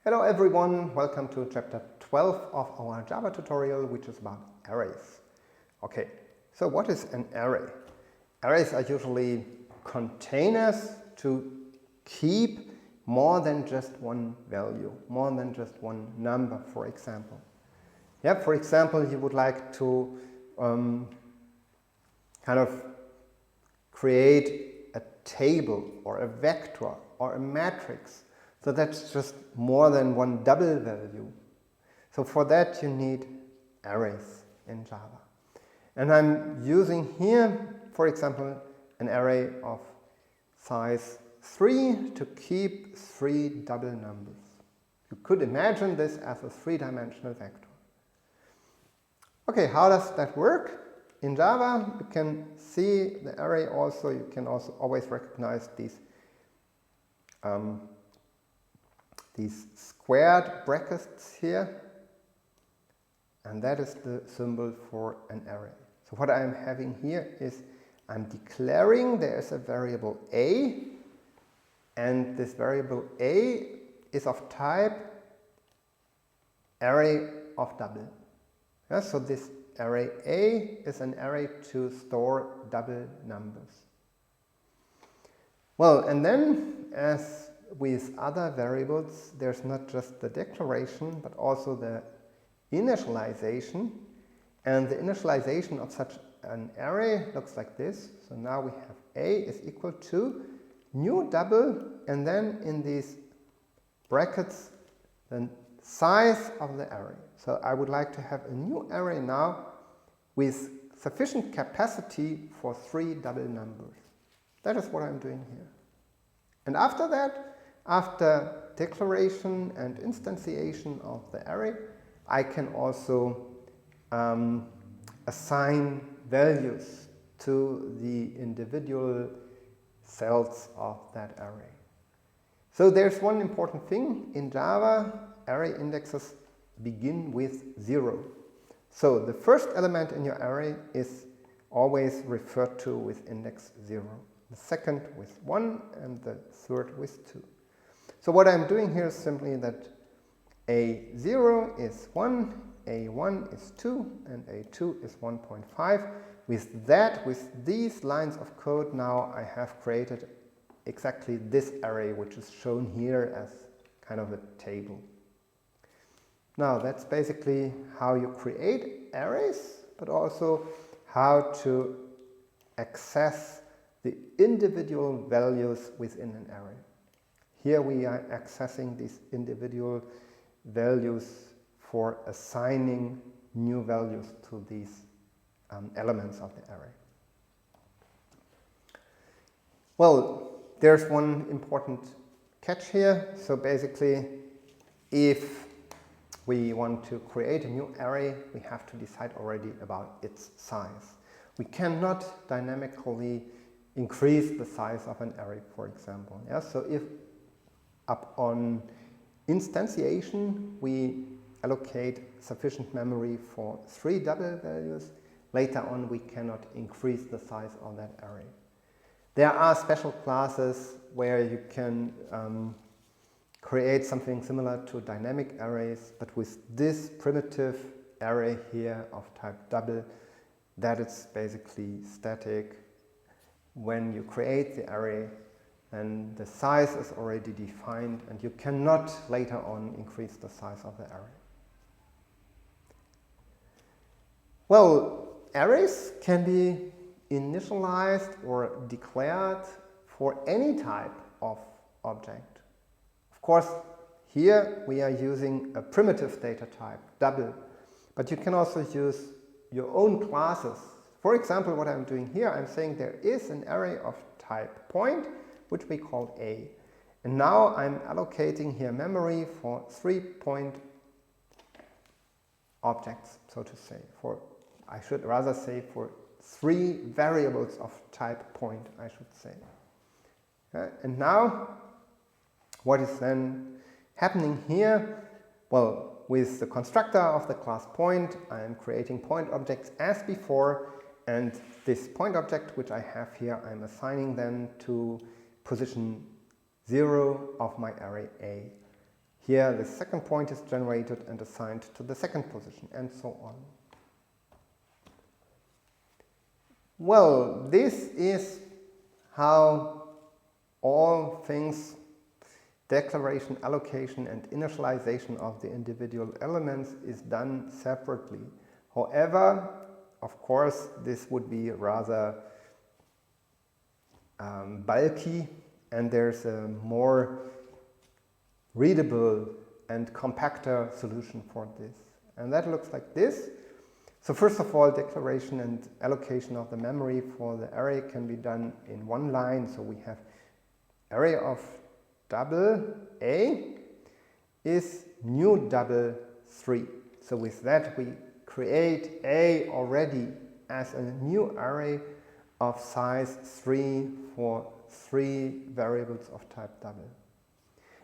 Hello everyone, welcome to chapter 12 of our Java tutorial, which is about arrays. Okay, so what is an array? Arrays are usually containers to keep more than just one value, more than just one number, for example. Yeah, for example, you would like to kind of create a table or a vector or a matrix. So that's just more than one double value. So for that you need arrays in Java. And I'm using here, for example, an array of size 3 to keep 3 double numbers. You could imagine this as a three-dimensional vector. Okay, how does that work? In Java, you can see the array also. You can also always recognize these squared brackets here, and that is the symbol for an array. So what I'm having here is I'm declaring there is a variable a, and this variable a is of type array of double. Yeah, so this array a is an array to store double numbers. Well, and then as with other variables, there's not just the declaration, but also the initialization. And the initialization of such an array looks like this. So now we have a is equal to new double, and then in these brackets, the size of the array. So I would like to have a new array now with sufficient capacity for 3 double numbers. That is what I'm doing here. And after that, after declaration and instantiation of the array, I can also assign values to the individual cells of that array. So there's one important thing in Java: array indexes begin with 0. So the first element in your array is always referred to with index 0, the second with 1, and the third with 2. So what I'm doing here is simply that a0 is 1, a1 is 2, and a2 is 1.5. With that, with these lines of code, now I have created exactly this array, which is shown here as kind of a table. Now that's basically how you create arrays, but also how to access the individual values within an array. Here we are accessing these individual values for assigning new values to these elements of the array. Well, there's one important catch here. So basically, if we want to create a new array, we have to decide already about its size. We cannot dynamically increase the size of an array, for example. Yeah? So if upon instantiation we allocate sufficient memory for 3 double values, later on we cannot increase the size of that array. There are special classes where you can create something similar to dynamic arrays, but with this primitive array here of type double, that is basically static. When you create the array, then the size is already defined, and you cannot later on increase the size of the array. Well, arrays can be initialized or declared for any type of object. Of course, here we are using a primitive data type, double, but you can also use your own classes. For example, what I'm doing here, I'm saying there is an array of type point, which we call a. And now I'm allocating here memory for 3 point objects, so to say. I should rather say for 3 variables of type point, I should say. And now, what is then happening here? Well, with the constructor of the class point, I am creating point objects as before, and this point object which I have here, I'm assigning then to position 0 of my array A. Here the second point is generated and assigned to the second position, and so on. Well, this is how all things declaration, allocation and initialization of the individual elements is done separately. However, of course, this would be rather bulky, and there's a more readable and compactor solution for this. And that looks like this. So first of all, declaration and allocation of the memory for the array can be done in one line. So we have array of double A is new double 3. So with that we create A already as a new array of size 3 for 3 variables of type double.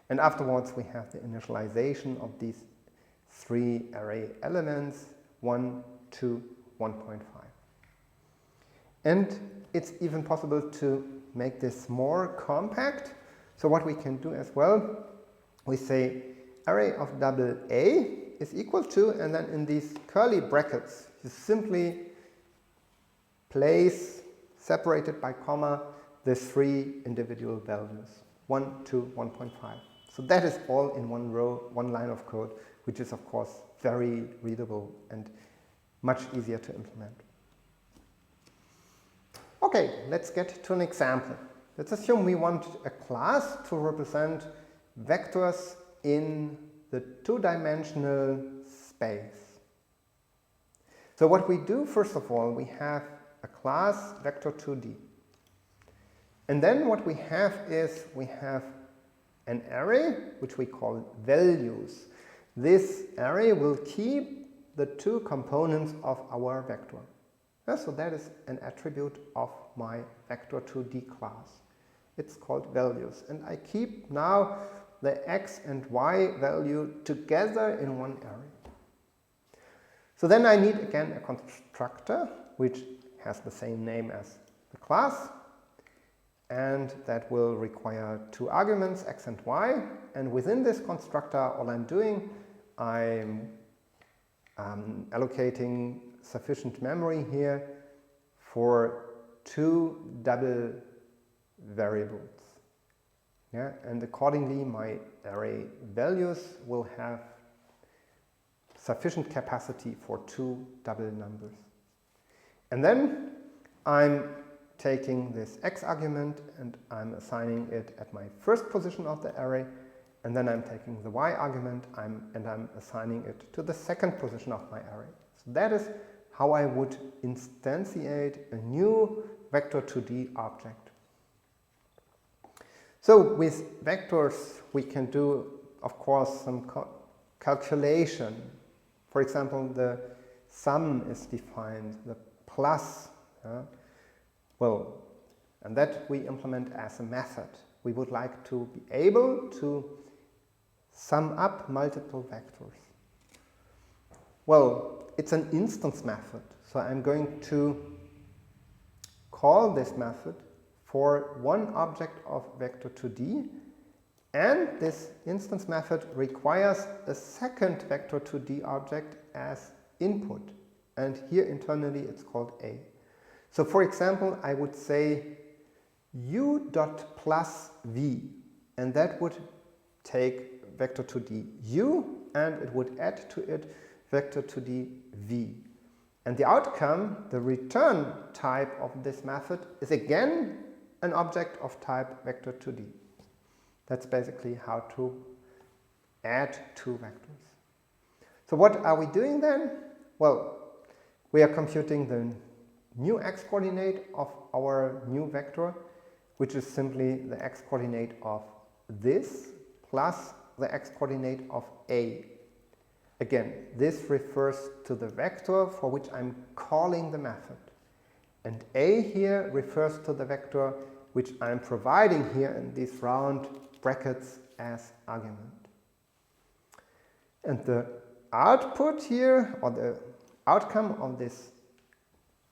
And afterwards we have the initialization of these 3 array elements, 1, 2, 1.5. And it's even possible to make this more compact. So what we can do as well, we say array of double A is equal to, and then in these curly brackets you simply place, separated by comma, the 3 individual values, 1, 2, 1.5. So that is all in one row, one line of code, which is of course very readable and much easier to implement. Okay, let's get to an example. Let's assume we want a class to represent vectors in the two-dimensional space. So what we do, first of all, we have a class vector2d. And then what we have is we have an array which we call values. This array will keep the 2 components of our vector. So that is an attribute of my vector2d class. It's called values. And I keep now the x and y value together in one array. So then I need again a constructor which has the same name as the class, and that will require 2 arguments, x and y. And within this constructor, all I'm doing, I'm allocating sufficient memory here for 2 double variables. Yeah? And accordingly, my array values will have sufficient capacity for 2 double numbers. And then I'm taking this x argument and I'm assigning it at my first position of the array, and then I'm taking the y argument and I'm assigning it to the second position of my array. So that is how I would instantiate a new vector2d object. So with vectors we can do, of course, some calculation. For example, the sum is defined, the plus. Well, and that we implement as a method. We would like to be able to sum up multiple vectors. Well, it's an instance method, so I'm going to call this method for one object of vector2d, and this instance method requires a second vector2d object as input, and here internally it's called a. So for example, I would say u.plusv, and that would take vector2d u, and it would add to it vector2d v. And the outcome, the return type of this method, is again an object of type vector2d. That's basically how to add 2 vectors. So what are we doing then? Well, we are computing the new x-coordinate of our new vector, which is simply the x-coordinate of this plus the x-coordinate of a. Again, this refers to the vector for which I'm calling the method. And a here refers to the vector which I'm providing here in these round brackets as argument. And the output here, or the outcome of this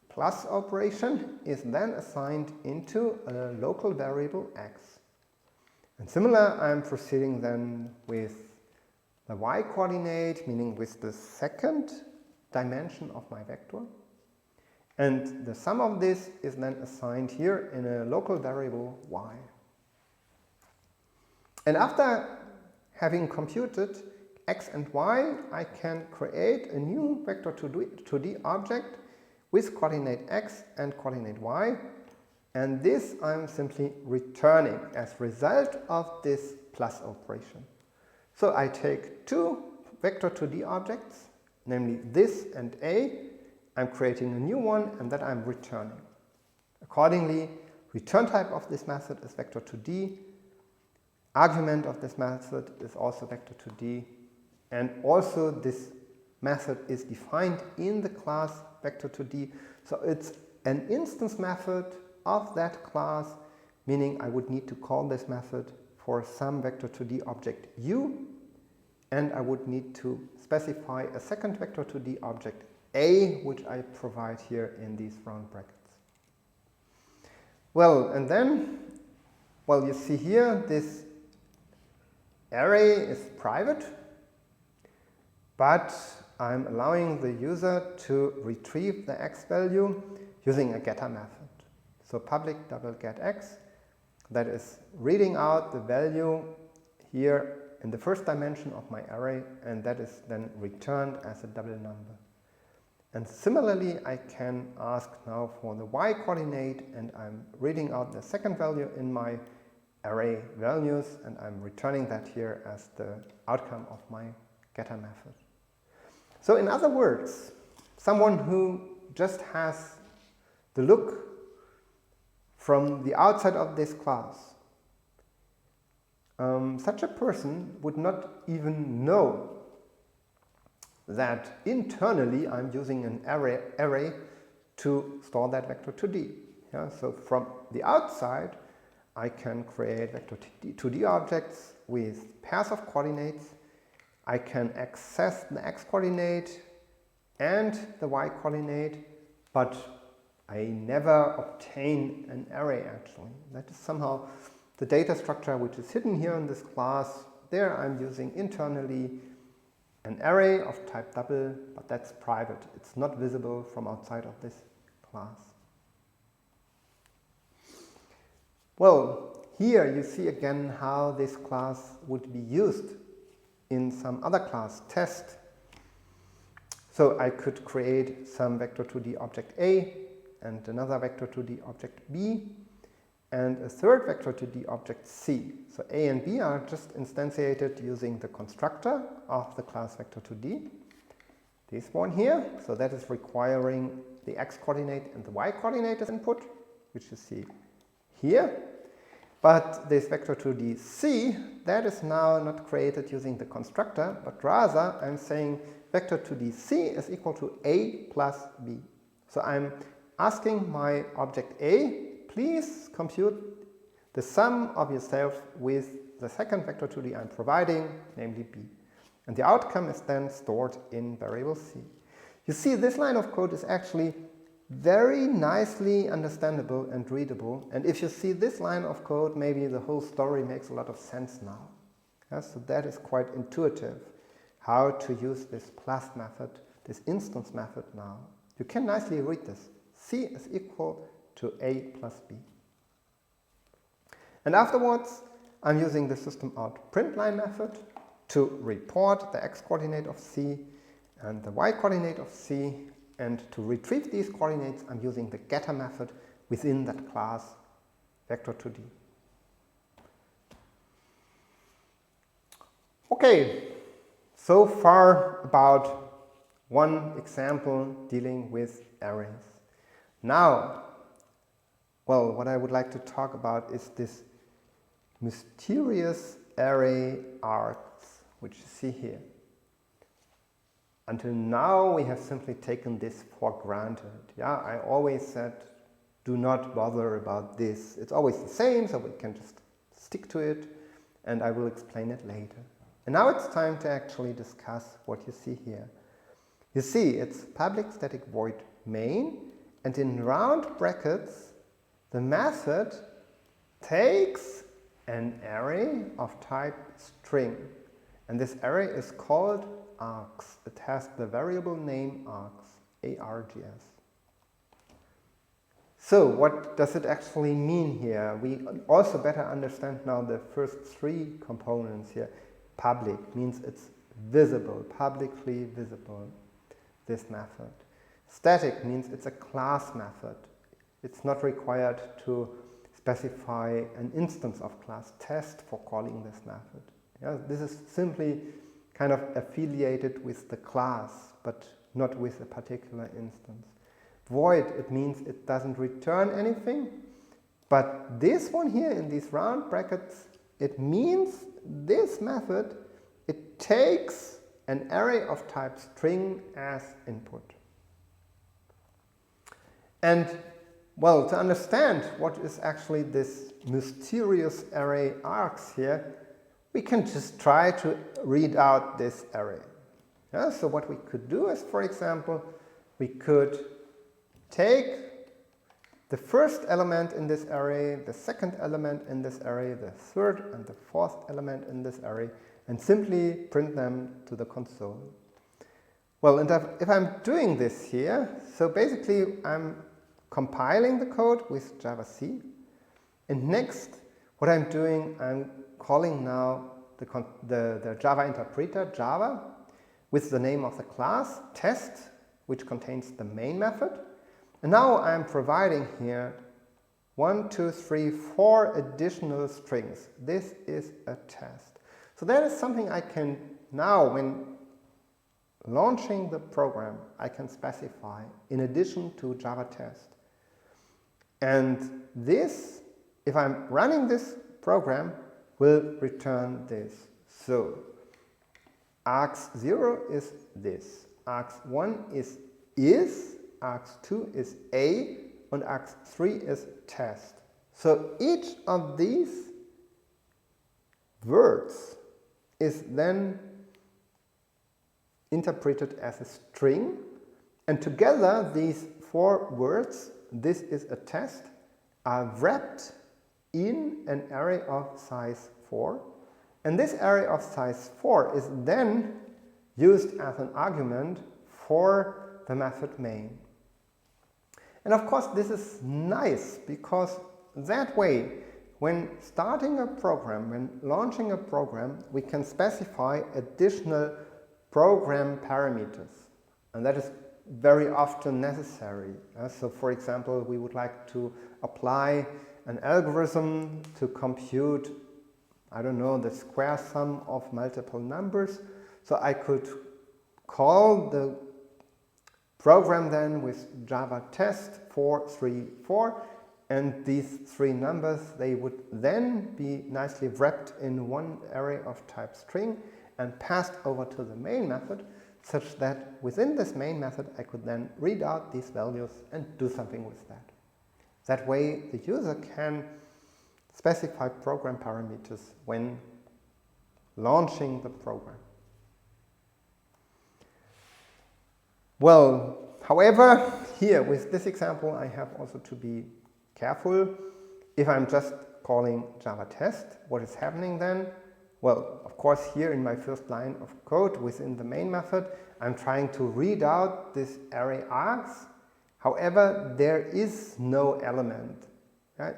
plus operation, is then assigned into a local variable x. And similar, I'm proceeding then with the y-coordinate, meaning with the second dimension of my vector. And the sum of this is then assigned here in a local variable y. And after having computed x and y, I can create a new vector 2D object with coordinate x and coordinate y. And this I'm simply returning as result of this plus operation. So I take two vector 2D objects, namely this and A. I'm creating a new one and that I'm returning. Accordingly, return type of this method is vector 2D. Argument of this method is also vector 2D. And also this method is defined in the class vector 2D. So it's an instance method of that class, meaning I would need to call this method for some vector 2D object u, and I would need to specify a second vector 2D object a, which I provide here in these round brackets. Well, and then, well, you see here this array is private, but I'm allowing the user to retrieve the x value using a getter method. So public double get x, that is reading out the value here in the first dimension of my array, and that is then returned as a double number. And similarly, I can ask now for the y-coordinate, and I'm reading out the second value in my array values, and I'm returning that here as the outcome of my getter method. So in other words, someone who just has the look from the outside of this class, such a person would not even know that internally I'm using an array to store that vector 2D. Yeah? So from the outside, I can create vector 2D objects with pairs of coordinates. I can access the x-coordinate and the y-coordinate, but I never obtain an array actually. That is somehow the data structure which is hidden here in this class. There I'm using internally an array of type double, but that's private. It's not visible from outside of this class. Well, here you see again how this class would be used in some other class, test. So I could create some vector 2D object A and another vector 2D object B and a third vector 2D object C. So A and B are just instantiated using the constructor of the class vector 2D. This one here, so that is requiring the x-coordinate and the y-coordinate as input, which you see here. But this vector 2D C, that is now not created using the constructor, but rather I'm saying vector 2D C is equal to A plus B. So I'm asking my object A, please compute the sum of yourself with the second vector 2D I'm providing, namely B. And the outcome is then stored in variable C. You see, this line of code is actually very nicely understandable and readable. And if you see this line of code, maybe the whole story makes a lot of sense now. Yeah, so that is quite intuitive, how to use this plus method, this instance method now. You can nicely read this. C is equal to A plus B. And afterwards, I'm using the system out println method to report the x-coordinate of C and the y-coordinate of C. And to retrieve these coordinates, I'm using the getter method within that class vector 2D. Okay, so far about one example dealing with arrays. Now, well, what I would like to talk about is this mysterious array args, which you see here. Until now, we have simply taken this for granted. Yeah, I always said, do not bother about this. It's always the same, so we can just stick to it, and I will explain it later. And now it's time to actually discuss what you see here. You see, it's public static void main, and in round brackets, the method takes an array of type string. And this array is called args. It has the variable name args, A-R-G-S. So what does it actually mean here? We also better understand now the first three components here. Public means it's visible, publicly visible, this method. Static means it's a class method. It's not required to specify an instance of class test for calling this method. Yeah, this is simply kind of affiliated with the class, but not with a particular instance. Void, it means it doesn't return anything, but this one here in these round brackets, it means this method, it takes an array of type string as input. And well, to understand what is actually this mysterious array args here, we can just try to read out this array. Yeah, so what we could do is, for example, we could take the first element in this array, the second element in this array, the third and the fourth element in this array, and simply print them to the console. Well, and if I'm doing this here, so basically I'm compiling the code with javac, and next what I'm doing, I'm calling now the Java interpreter, Java, with the name of the class, test, which contains the main method. And now I'm providing here 1, 2, 3, 4 additional strings. This is a test. So that is something I can now, when launching the program, I can specify in addition to Java test. And this, if I'm running this program, will return this. So args0 is this, args1 is, args2 is a, and args3 is test. So each of these words is then interpreted as a string, and together these 4 words, this is a test, are wrapped in an array of size 4, and this array of size 4 is then used as an argument for the method main. And of course this is nice, because that way, when starting a program, when launching a program, we can specify additional program parameters, and that is very often necessary. So for example, we would like to apply an algorithm to compute, I don't know, the square sum of multiple numbers. So I could call the program then with Java test 434, and these 3 numbers, they would then be nicely wrapped in one array of type string and passed over to the main method, such that within this main method I could then read out these values and do something with that. That way the user can specify program parameters when launching the program. Well, however, here with this example I have also to be careful. If I'm just calling Java test, what is happening then? Well, of course, here in my first line of code within the main method, I'm trying to read out this array args. However, there is no element. Right?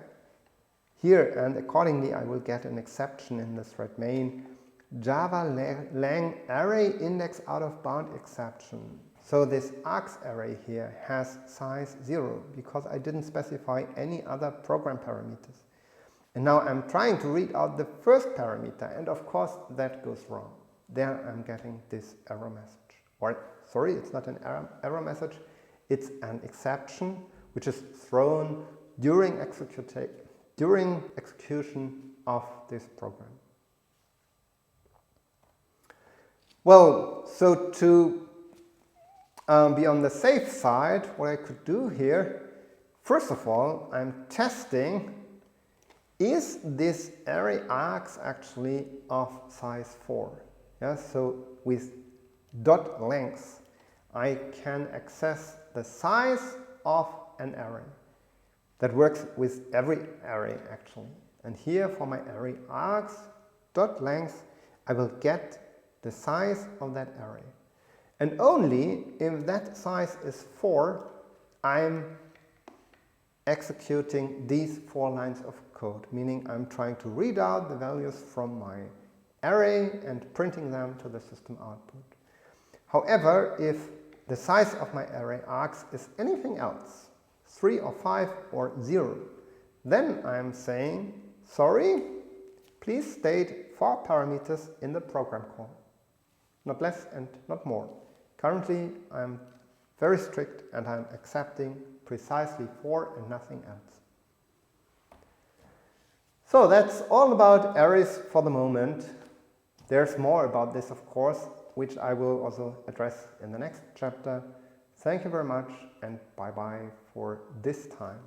Here, and accordingly, I will get an exception in the thread main, Java lang array index out of bound exception. So this args array here has size 0 because I didn't specify any other program parameters. And now I'm trying to read out the first parameter, and of course that goes wrong. There I'm getting this error message. Or, sorry, it's not an error message, it's an exception which is thrown during execution of this program. Well, so to be on the safe side, what I could do here, first of all, I'm testing, is this array args actually of size 4? Yeah, so with dot length, I can access the size of an array. That works with every array actually. And here for my array args dot length, I will get the size of that array. And only if that size is 4, I'm executing these 4 lines of code, meaning I'm trying to read out the values from my array and printing them to the system output. However, if the size of my array args is anything else, 3 or 5 or 0, then I'm saying, sorry, please state 4 parameters in the program call. Not less and not more. Currently, I'm very strict and I'm accepting precisely 4 and nothing else. So that's all about arrays for the moment. There's more about this, of course, which I will also address in the next chapter. Thank you very much and bye-bye for this time.